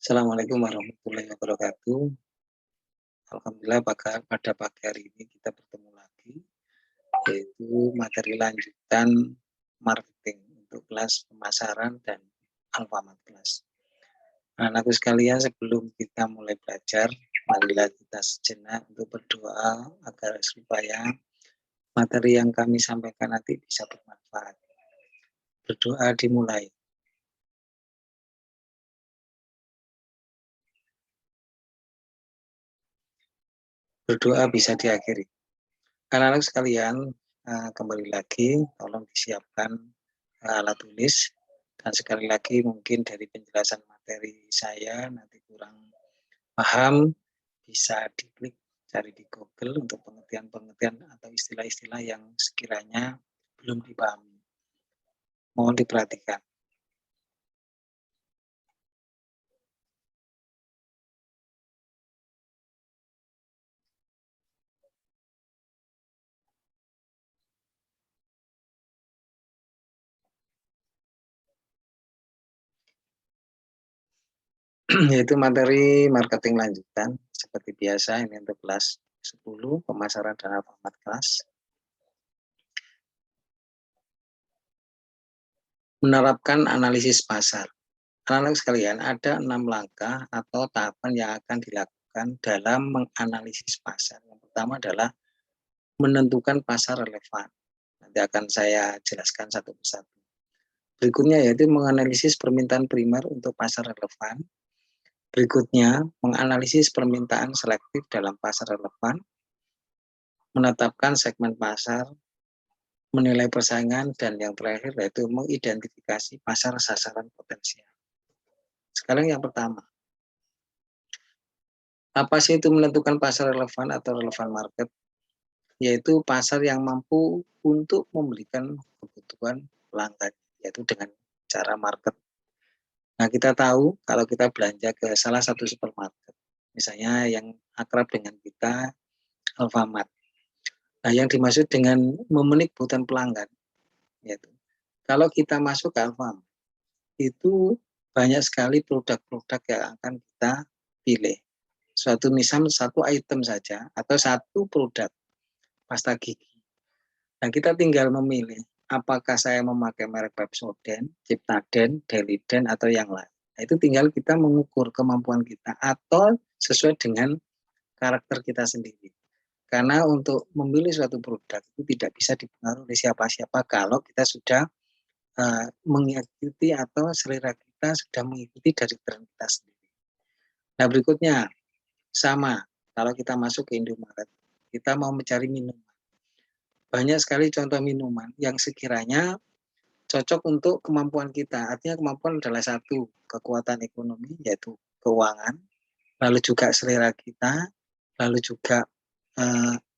Assalamualaikum warahmatullahi wabarakatuh. Alhamdulillah pada pagi hari ini kita bertemu lagi, yaitu materi lanjutan marketing untuk kelas pemasaran dan Alfamart kelas. Anak-anakku sekalian, sebelum kita mulai belajar, marilah kita sejenak untuk berdoa agar supaya materi yang kami sampaikan nanti bisa bermanfaat. Berdoa dimulai. Berdoa bisa diakhiri. Anak-anak sekalian, kembali lagi, tolong disiapkan alat tulis. Dan sekali lagi mungkin dari penjelasan materi saya nanti kurang paham, bisa diklik cari di Google untuk pengertian-pengertian atau istilah-istilah yang sekiranya belum dipahami. Mohon diperhatikan. Yaitu materi marketing lanjutan seperti biasa, ini untuk kelas 10 pemasaran dan Alfamart kelas. Menerapkan analisis pasar. Anak-anak sekalian, ada 6 langkah atau tahapan yang akan dilakukan dalam menganalisis pasar. Yang pertama adalah menentukan pasar relevan. Nanti akan saya jelaskan satu persatu. Berikutnya yaitu menganalisis permintaan primer untuk pasar relevan. Berikutnya, menganalisis permintaan selektif dalam pasar relevan. Menetapkan segmen pasar, menilai persaingan, dan yang terakhir yaitu mengidentifikasi pasar sasaran potensial. Sekarang yang pertama, apa sih itu menentukan pasar relevan atau relevan market? Yaitu pasar yang mampu untuk memberikan kebutuhan pelanggan, yaitu dengan cara market. Nah, kita tahu kalau kita belanja ke salah satu supermarket, misalnya yang akrab dengan kita, Alfamart. Nah, yang dimaksud dengan memenuhi kebutuhan pelanggan, yaitu kalau kita masuk ke Alfamart, itu banyak sekali produk-produk yang akan kita pilih. Misal satu item saja atau satu produk pasta gigi. Nah, kita tinggal memilih apakah saya memakai merek Pepsodent, Ciptaden, Deliden, atau yang lain. Nah, itu tinggal kita mengukur kemampuan kita atau sesuai dengan karakter kita sendiri. Karena untuk memilih suatu produk itu tidak bisa dipengaruhi oleh siapa-siapa kalau kita sudah mengikuti atau selera kita sudah mengikuti dari tren kita sendiri. Nah, berikutnya sama kalau kita masuk ke Indomaret, kita mau mencari minuman. Banyak sekali contoh minuman yang sekiranya cocok untuk kemampuan kita. Artinya kemampuan adalah satu, kekuatan ekonomi yaitu keuangan, lalu juga selera kita, lalu juga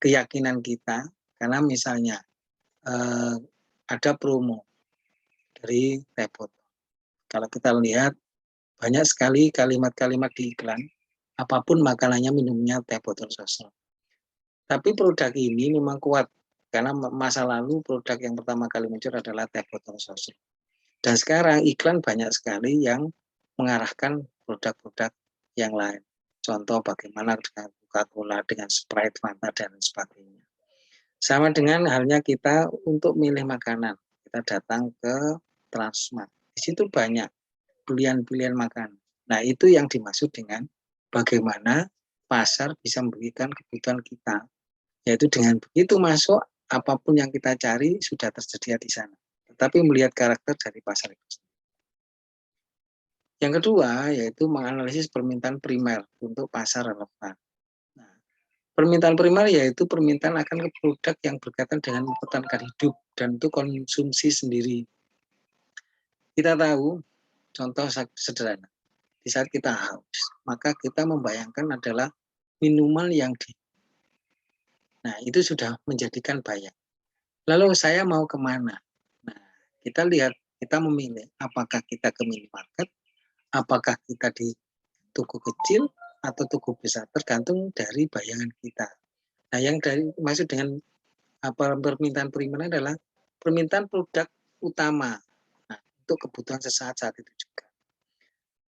keyakinan kita. Karena misalnya ada promo dari teh botol. Kalau kita lihat banyak sekali kalimat-kalimat di iklan, apapun makanannya minumnya teh botol sosro. Tapi produk ini memang kuat karena masa lalu produk yang pertama kali muncul adalah teh botol sosro. Dan sekarang iklan banyak sekali yang mengarahkan produk-produk yang lain. Contoh bagaimana dengan Coca-Cola, dengan Sprite, Fanta, dan sebagainya. Sama dengan halnya kita untuk milih makanan. Kita datang ke Transmart. Di situ banyak pilihan-pilihan makanan. Nah, itu yang dimaksud dengan bagaimana pasar bisa memberikan kebutuhan kita. Yaitu dengan begitu masuk, apapun yang kita cari sudah tersedia di sana. Tetapi melihat karakter dari pasar itu. Yang kedua, yaitu menganalisis permintaan primer untuk pasar relevan. Nah, permintaan primer yaitu permintaan akan produk yang berkaitan dengan mempertahankan hidup dan untuk konsumsi sendiri. Kita tahu, contoh sederhana, di saat kita haus, maka kita membayangkan adalah minuman yang Nah, itu sudah menjadikan bayang. Lalu saya mau kemana? Nah, kita lihat, kita memilih apakah kita ke minimarket, apakah kita di toko kecil atau toko besar, tergantung dari bayangan kita. Nah, yang maksud dengan permintaan primer adalah permintaan produk utama. Nah, untuk kebutuhan sesaat saat itu juga.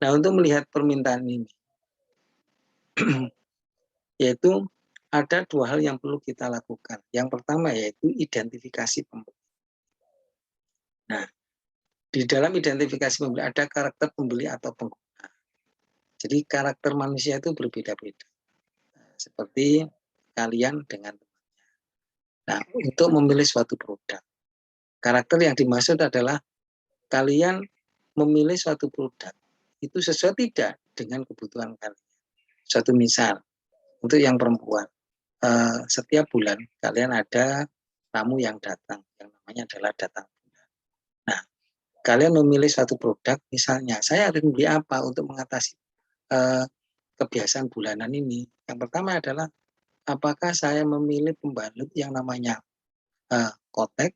Nah, untuk melihat permintaan ini, yaitu ada dua hal yang perlu kita lakukan. Yang pertama yaitu identifikasi pembeli. Nah, di dalam identifikasi pembeli ada karakter pembeli atau pengguna. Jadi karakter manusia itu berbeda-beda. Seperti kalian dengan temannya. Nah, untuk memilih suatu produk, karakter yang dimaksud adalah kalian memilih suatu produk itu sesuai tidak dengan kebutuhan kalian. Suatu misal, untuk yang perempuan, setiap bulan kalian ada tamu yang datang, yang namanya adalah datang bulan. Nah, kalian memilih suatu produk, misalnya saya harus membeli apa untuk mengatasi kebiasaan bulanan ini. Yang pertama adalah apakah saya memilih pembalut yang namanya kotek,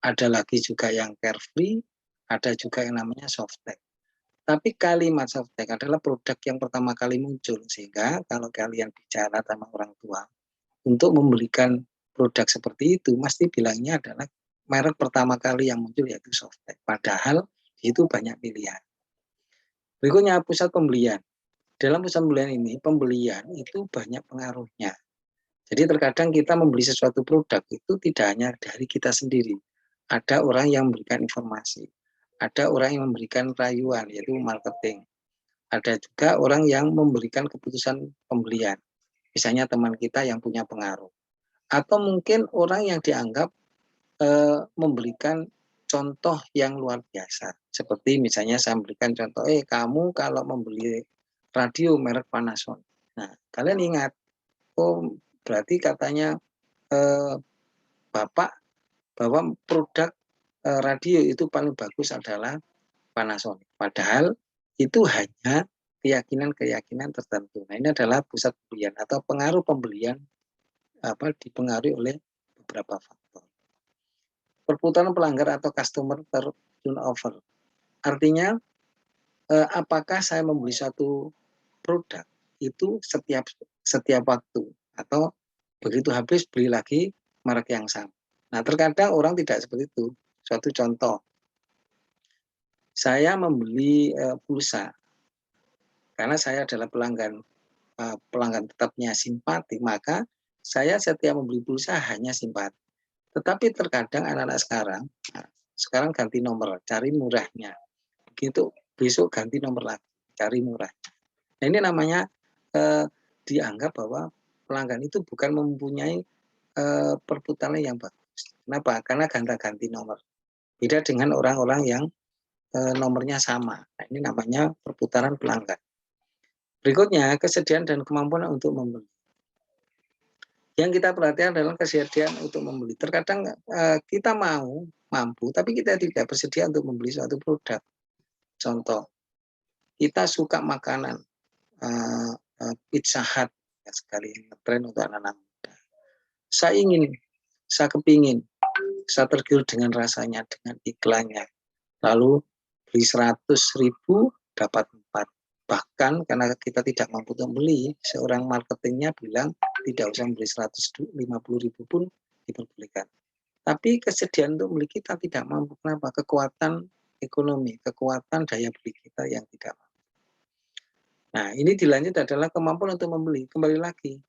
ada lagi juga yang carefree, ada juga yang namanya softtek. Tapi kalimat softtek adalah produk yang pertama kali muncul, sehingga kalau kalian bicara sama orang tua untuk membelikan produk seperti itu, mesti bilangnya adalah merek pertama kali yang muncul yaitu softtek. Padahal itu banyak pilihan. Berikutnya pusat pembelian. Dalam pusat pembelian ini, pembelian itu banyak pengaruhnya. Jadi terkadang kita membeli sesuatu produk itu tidak hanya dari kita sendiri. Ada orang yang memberikan informasi. Ada orang yang memberikan rayuan, yaitu marketing. Ada juga orang yang memberikan keputusan pembelian. Misalnya teman kita yang punya pengaruh. Atau mungkin orang yang dianggap memberikan contoh yang luar biasa. Seperti misalnya saya memberikan contoh, kamu kalau membeli radio merek Panasonic. Nah, kalian ingat, oh berarti katanya Bapak bahwa produk radio itu paling bagus adalah Panasonic. Padahal itu hanya keyakinan-keyakinan tertentu. Nah, ini adalah pusat pembelian atau pengaruh pembelian dipengaruhi oleh beberapa faktor. Perputaran pelanggar atau customer turnover. Artinya apakah saya membeli satu produk itu setiap waktu atau begitu habis beli lagi merek yang sama. Nah, terkadang orang tidak seperti itu. Suatu contoh, saya membeli pulsa karena saya adalah pelanggan tetapnya Simpati, maka saya setiap membeli pulsa hanya Simpati. Tetapi terkadang anak-anak sekarang ganti nomor, cari murahnya. Begitu besok ganti nomor lagi, cari murahnya. Nah, ini namanya dianggap bahwa pelanggan itu bukan mempunyai perputaran yang bagus. Kenapa? Karena ganti nomor. Beda dengan orang-orang yang nomornya sama. Nah, ini namanya perputaran pelanggan. Berikutnya, kesediaan dan kemampuan untuk membeli. Yang kita perhatikan adalah kesediaan untuk membeli. Terkadang kita mampu, tapi kita tidak bersedia untuk membeli suatu produk. Contoh, kita suka makanan Pizza Hut, ya, sekali tren untuk anak-anak muda. Saya kepingin, saya tergiur dengan rasanya, dengan iklannya. Lalu beli 100.000 dapat 4. Bahkan karena kita tidak mampu untuk beli, seorang marketingnya bilang tidak usah beli 150.000 pun diperbolehkan. Tapi kesediaan untuk beli kita tidak mampu. Kenapa? Kekuatan ekonomi, kekuatan daya beli kita yang tidak mampu. Nah, ini dilanjut adalah kemampuan untuk membeli. Kembali lagi,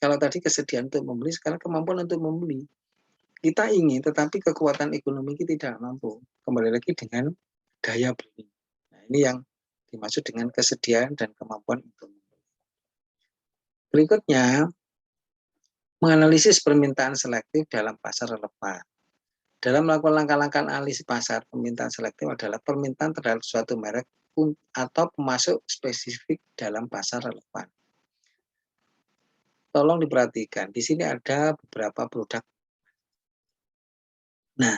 kalau tadi kesediaan untuk membeli, sekarang kemampuan untuk membeli. Kita ingin, tetapi kekuatan ekonomi kita tidak mampu. Kembali lagi dengan daya beli. Nah, ini yang dimaksud dengan kesediaan dan kemampuan untuk membeli. Berikutnya, menganalisis permintaan selektif dalam pasar relevan. Dalam melakukan langkah-langkah analisis pasar, permintaan selektif adalah permintaan terhadap suatu merek atau pemasok spesifik dalam pasar relevan. Tolong diperhatikan, di sini ada beberapa produk. Nah,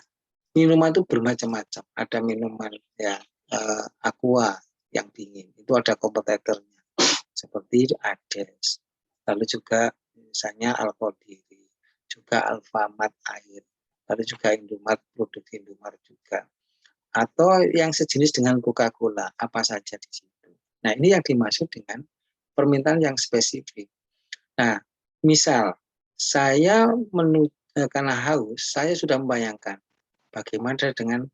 minuman itu bermacam-macam. Ada minuman ya aqua yang dingin, itu ada kompetitornya seperti Ades, lalu juga misalnya Alkodiri, juga Alfamart air, lalu juga Indomaret, produk Indomaret juga, atau yang sejenis dengan Coca-Cola, apa saja di situ. Nah, ini yang dimaksud dengan permintaan yang spesifik. Nah, misal saya karena haus, saya sudah membayangkan bagaimana dengan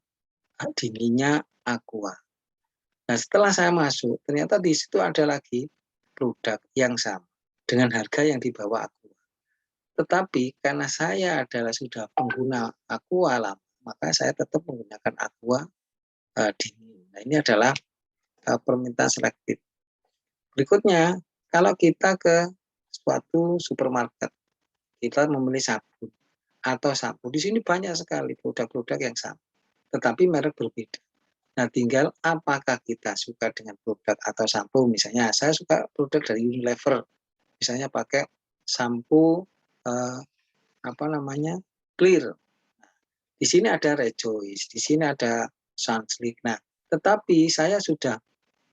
dinginnya aqua. Nah, setelah saya masuk, ternyata di situ ada lagi produk yang sama dengan harga yang di bawah Aqua. Tetapi karena saya adalah sudah pengguna Aqua lama, maka saya tetap menggunakan Aqua dingin. Nah, ini adalah permintaan selektif. Berikutnya, kalau kita ke suatu supermarket, kita memilih sabun atau sampo. Di sini banyak sekali produk-produk yang sama, tetapi merek berbeda. Nah, tinggal apakah kita suka dengan produk atau sampo. Misalnya, saya suka produk dari Unilever. Misalnya pakai sampo Clear. Di sini ada Rejoice, di sini ada Sunsilk. Nah, tetapi saya sudah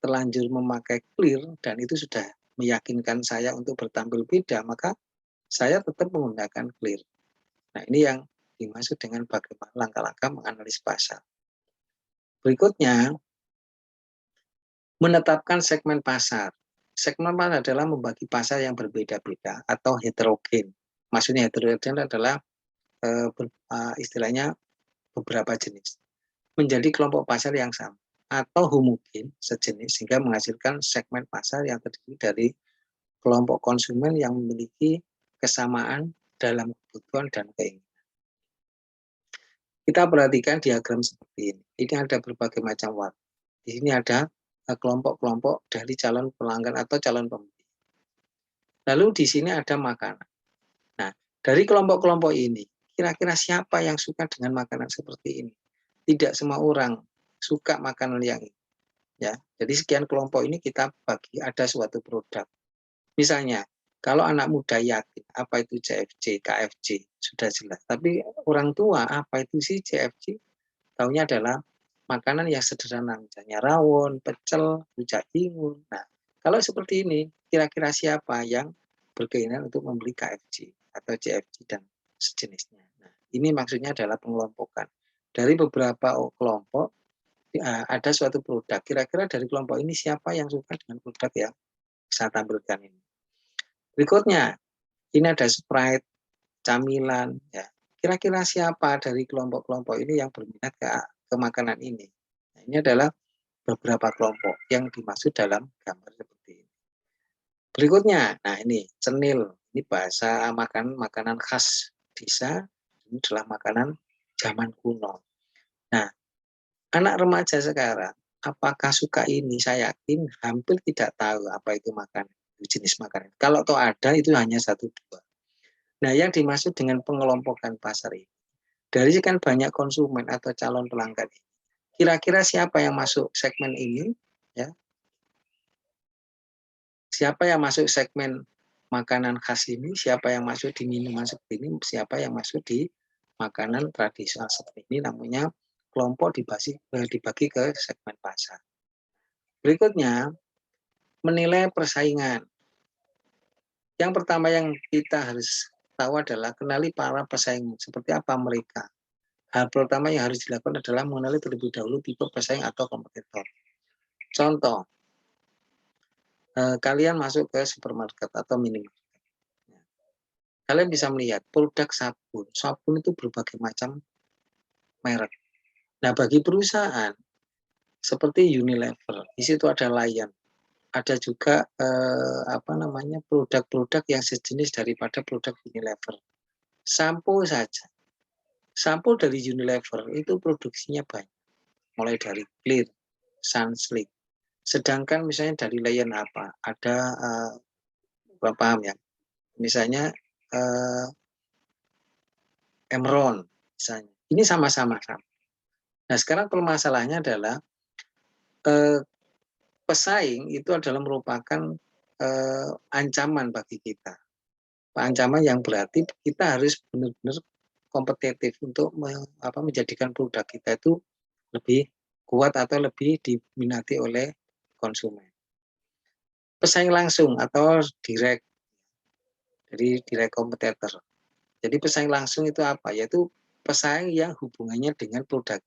terlanjur memakai Clear dan itu sudah meyakinkan saya untuk bertampil beda, maka saya tetap menggunakan Clear. Nah, ini yang dimaksud dengan bagaimana langkah-langkah menganalisis pasar. Berikutnya, menetapkan segmen pasar. Segmen pasar adalah membagi pasar yang berbeda-beda atau heterogen. Maksudnya heterogen adalah istilahnya beberapa jenis menjadi kelompok pasar yang sama atau homogen sejenis sehingga menghasilkan segmen pasar yang terdiri dari kelompok konsumen yang memiliki kesamaan dalam kebutuhan dan keinginan. Kita perhatikan diagram seperti ini. Ini ada berbagai macam warna. Di sini ada kelompok-kelompok dari calon pelanggan atau calon pembeli. Lalu di sini ada makanan. Nah, dari kelompok-kelompok ini, kira-kira siapa yang suka dengan makanan seperti ini? Tidak semua orang suka makanan yang ini. Ya, jadi sekian kelompok ini kita bagi ada suatu produk. Misalnya, kalau anak muda yakin apa itu CFC, KFC, sudah jelas. Tapi orang tua apa itu sih CFC? Taunya adalah makanan yang sederhana, misalnya rawon, pecel, rujak cingur. Nah, kalau seperti ini, kira-kira siapa yang berkeinginan untuk membeli KFC atau CFC dan sejenisnya? Nah, ini maksudnya adalah pengelompokan. Dari beberapa kelompok, ada suatu produk. Kira-kira dari kelompok ini siapa yang suka dengan produk yang saya tampilkan ini? Berikutnya, ini ada Sprite, camilan. Ya. Kira-kira siapa dari kelompok-kelompok ini yang berminat ke makanan ini? Nah, ini adalah beberapa kelompok yang dimaksud dalam gambar seperti ini. Berikutnya, nah ini cenil. Ini bahasa makanan khas desa. Ini adalah makanan zaman kuno. Nah, anak remaja sekarang, apakah suka ini? Saya yakin hampir tidak tahu apa itu makanan, jenis makanan. Kalau toh ada, itu hanya satu dua. Nah, yang dimaksud dengan pengelompokan pasar ini, dari sekian banyak konsumen atau calon pelanggan ini, kira-kira siapa yang masuk segmen ini? Ya, siapa yang masuk segmen makanan khas ini? Siapa yang masuk di minuman seperti ini? Siapa yang masuk di makanan tradisional seperti ini? Namanya kelompok dibagi ke segmen pasar. Berikutnya, menilai persaingan. Yang pertama yang kita harus tahu adalah kenali para pesaing, seperti apa mereka. Hal pertama yang harus dilakukan adalah mengenali terlebih dahulu tipe pesaing atau kompetitor. Contoh, kalian masuk ke supermarket atau minimarket. Kalian bisa melihat produk sabun. Sabun itu berbagai macam merek. Nah, bagi perusahaan seperti Unilever, di situ ada Lion, ada juga produk-produk yang sejenis daripada produk Unilever. Sampo saja. Sampo dari Unilever itu produksinya banyak. Mulai dari Clear, Sunsilk. Sedangkan misalnya dari Lion apa? Ada paham ya? Misalnya Emron misalnya. Ini sama-sama sama. Nah, sekarang permasalahannya adalah pesaing itu adalah merupakan ancaman bagi kita. Ancaman yang berarti kita harus benar-benar kompetitif untuk menjadikan produk kita itu lebih kuat atau lebih diminati oleh konsumen. Pesaing langsung atau direct, jadi direct kompetitor. Jadi pesaing langsung itu apa? Yaitu pesaing yang hubungannya dengan produk.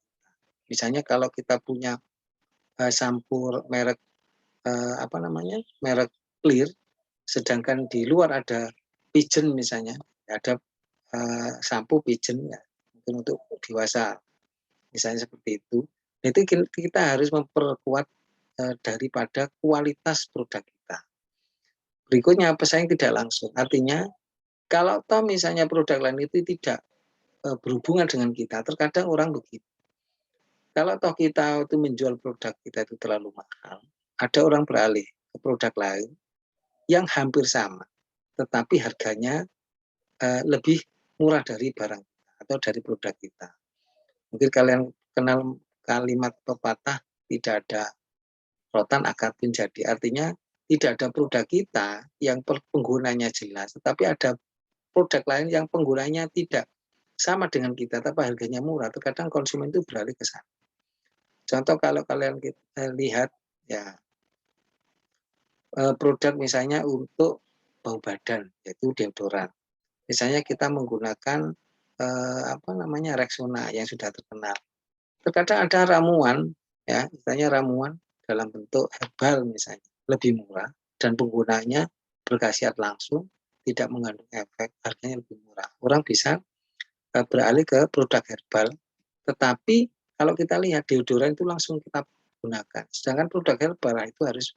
Misalnya kalau kita punya sampo merek merek Clear, sedangkan di luar ada Pigeon misalnya, ada sampo Pigeon ya, mungkin untuk dewasa, misalnya seperti itu. Itu kita harus memperkuat daripada kualitas produk kita. Berikutnya pesaing tidak langsung, artinya kalau toh misalnya produk lain itu tidak berhubungan dengan kita, terkadang orang begitu. Kalau toh kita itu menjual produk kita itu terlalu mahal, ada orang beralih ke produk lain yang hampir sama, tetapi harganya lebih murah dari barang kita atau dari produk kita. Mungkin kalian kenal kalimat pepatah tidak ada rotan akar pun jadi. Artinya tidak ada produk kita yang penggunanya jelas, tetapi ada produk lain yang penggunanya tidak sama dengan kita, tapi harganya murah. Terkadang konsumen itu beralih ke sana. Contoh kalau kalian lihat ya produk misalnya untuk bau badan yaitu deodoran. Misalnya kita menggunakan Rexona yang sudah terkenal. Terkadang ada ramuan ya, misalnya ramuan dalam bentuk herbal misalnya lebih murah dan penggunanya berkhasiat langsung, tidak mengandung efek, harganya lebih murah. Orang bisa beralih ke produk herbal, tetapi kalau kita lihat deodoran itu langsung kita gunakan. Sedangkan produk herbal itu harus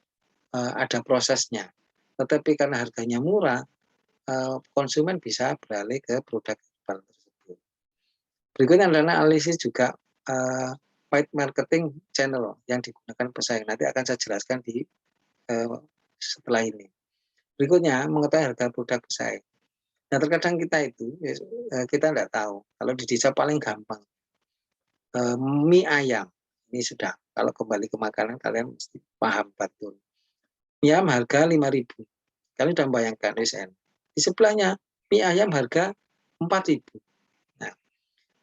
ada prosesnya. Tetapi karena harganya murah, konsumen bisa beralih ke produk herbal tersebut. Berikutnya adalah analisis juga paid marketing channel yang digunakan pesaing. Nanti akan saya jelaskan di setelah ini. Berikutnya mengetahui harga produk pesaing. Nah terkadang kita itu kita tidak tahu. Kalau di desa paling gampang mie ayam ini sudah. Kalau kembali ke makanan kalian mesti paham betul. Mie ayam harga 5.000. Kalian sudah bayangkan SN. Di sebelahnya mie ayam harga 4.000. Nah,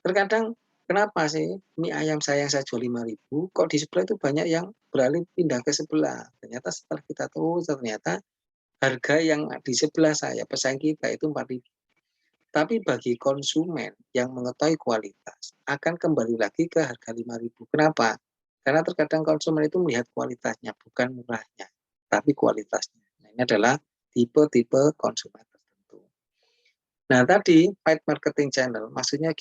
terkadang kenapa sih mie ayam saya yang saya jual 5.000, kok di sebelah itu banyak yang beralih pindah ke sebelah. Ternyata setelah kita tahu, ternyata harga yang di sebelah saya, pesaing kita itu 4.000. Tapi bagi konsumen yang mengetahui kualitas, akan kembali lagi ke harga 5.000. Kenapa? Karena terkadang konsumen itu melihat kualitasnya, bukan murahnya, tapi kualitasnya. Nah, ini adalah tipe-tipe konsumen tertentu. Nah, tadi paid marketing channel, maksudnya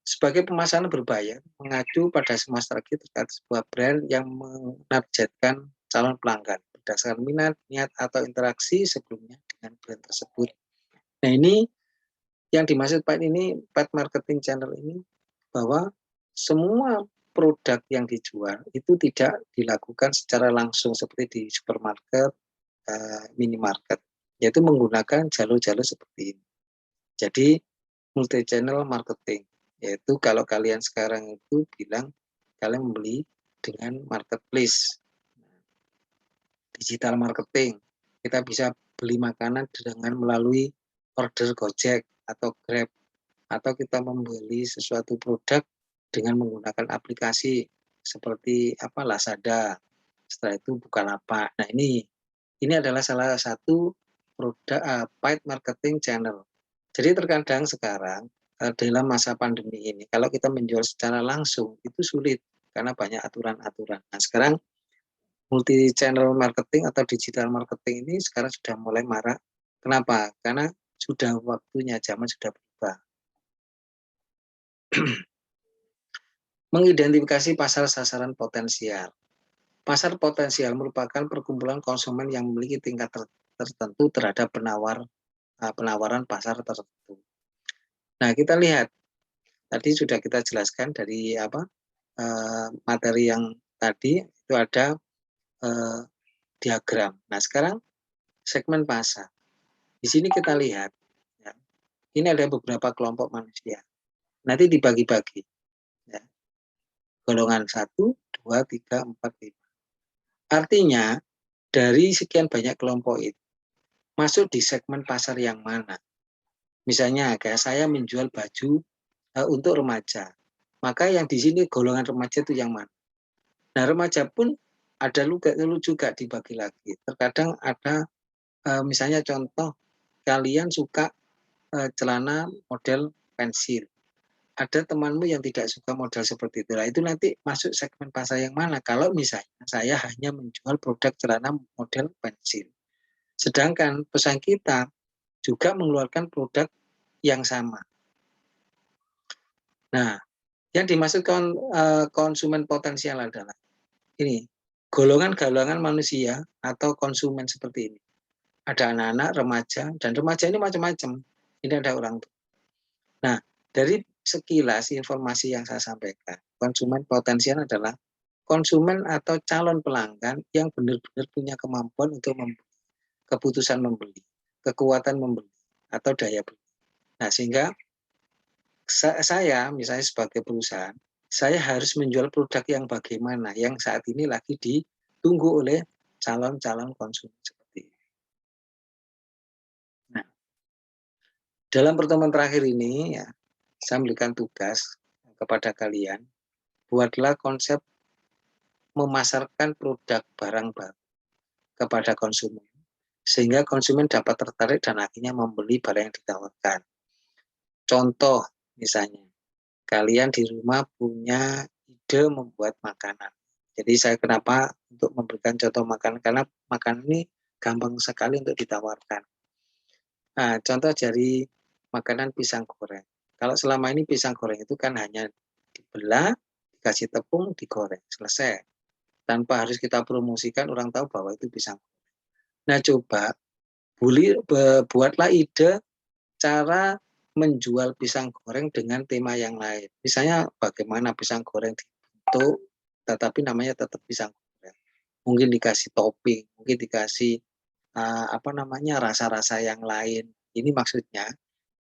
sebagai pemasaran berbayar, mengacu pada semua strategi terkait sebuah brand yang menargetkan calon pelanggan berdasarkan minat, niat, atau interaksi sebelumnya dengan brand tersebut. Nah, ini yang dimaksud paid marketing channel ini, bahwa semua produk yang dijual itu tidak dilakukan secara langsung seperti di supermarket, minimarket, yaitu menggunakan jalur-jalur seperti ini. Jadi multi channel marketing, yaitu kalau kalian sekarang itu bilang kalian membeli dengan marketplace, digital marketing. Kita bisa beli makanan dengan melalui order Gojek atau Grab, atau kita membeli sesuatu produk dengan menggunakan aplikasi seperti Lazada, setelah itu Bukalapak. Nah, ini adalah salah satu produk paid marketing channel. Jadi terkadang sekarang dalam masa pandemi ini, kalau kita menjual secara langsung itu sulit karena banyak aturan-aturan. Nah, sekarang multi channel marketing atau digital marketing ini sekarang sudah mulai marak. Kenapa? Karena sudah waktunya, zaman sudah berubah. Mengidentifikasi pasar sasaran potensial. Pasar potensial merupakan perkumpulan konsumen yang memiliki tingkat tertentu terhadap penawaran pasar tertentu. Nah, kita lihat tadi sudah kita jelaskan dari materi yang tadi itu ada diagram. Nah, sekarang segmen pasar. Di sini kita lihat, ya, ini ada beberapa kelompok manusia. Nanti dibagi-bagi. Ya. Golongan 1, 2, 3, 4, 5. Artinya, dari sekian banyak kelompok itu, masuk di segmen pasar yang mana? Misalnya, kayak saya menjual baju untuk remaja. Maka yang di sini golongan remaja itu yang mana? Nah, remaja pun ada juga dibagi lagi. Terkadang ada, misalnya contoh, kalian suka celana model pensil. Ada temanmu yang tidak suka model seperti itu. Nah, itu nanti masuk segmen pasar yang mana? Kalau misalnya saya hanya menjual produk celana model pensil. Sedangkan pesaing kita juga mengeluarkan produk yang sama. Nah, yang dimaksud konsumen potensial adalah ini. golongan-golongan manusia atau konsumen seperti ini. Ada anak-anak, remaja, dan remaja ini macam-macam. Ini ada orang tua. Nah, dari sekilas informasi yang saya sampaikan, konsumen potensial adalah konsumen atau calon pelanggan yang benar-benar punya kemampuan untuk keputusan membeli, kekuatan membeli, atau daya beli. Nah, sehingga saya misalnya sebagai perusahaan, saya harus menjual produk yang bagaimana, yang saat ini lagi ditunggu oleh calon-calon konsumen seperti ini. Nah, dalam pertemuan terakhir ini, ya, saya memberikan tugas kepada kalian, buatlah konsep memasarkan produk barang baru kepada konsumen, sehingga konsumen dapat tertarik dan akhirnya membeli barang yang ditawarkan. Contoh, misalnya, kalian di rumah punya ide membuat makanan. Jadi saya kenapa untuk memberikan contoh makanan, karena makanan ini gampang sekali untuk ditawarkan. Nah, contoh dari makanan pisang goreng. Kalau selama ini pisang goreng itu kan hanya dibelah, dikasih tepung, digoreng, selesai. Tanpa harus kita promosikan, orang tahu bahwa itu pisang. Nah, coba buatlah ide cara menjual pisang goreng dengan tema yang lain. Misalnya bagaimana pisang goreng dibentuk, tetapi namanya tetap pisang goreng. Mungkin dikasih topping, mungkin dikasih rasa-rasa yang lain. Ini maksudnya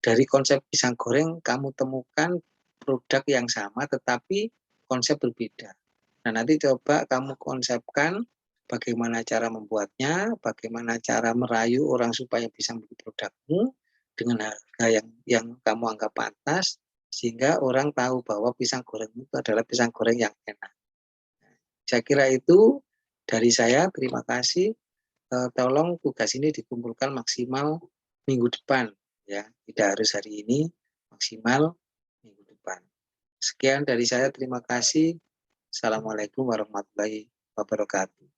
dari konsep pisang goreng kamu temukan produk yang sama tetapi konsep berbeda. Nah, nanti coba kamu konsepkan bagaimana cara membuatnya, bagaimana cara merayu orang supaya bisa membeli produkmu dengan harga yang kamu anggap pantas, sehingga orang tahu bahwa pisang goreng itu adalah pisang goreng yang enak. Saya kira itu dari saya. Terima kasih. Tolong tugas ini dikumpulkan maksimal minggu depan, ya. Tidak harus hari ini, maksimal minggu depan. Sekian dari saya. Terima kasih. Assalamualaikum warahmatullahi wabarakatuh.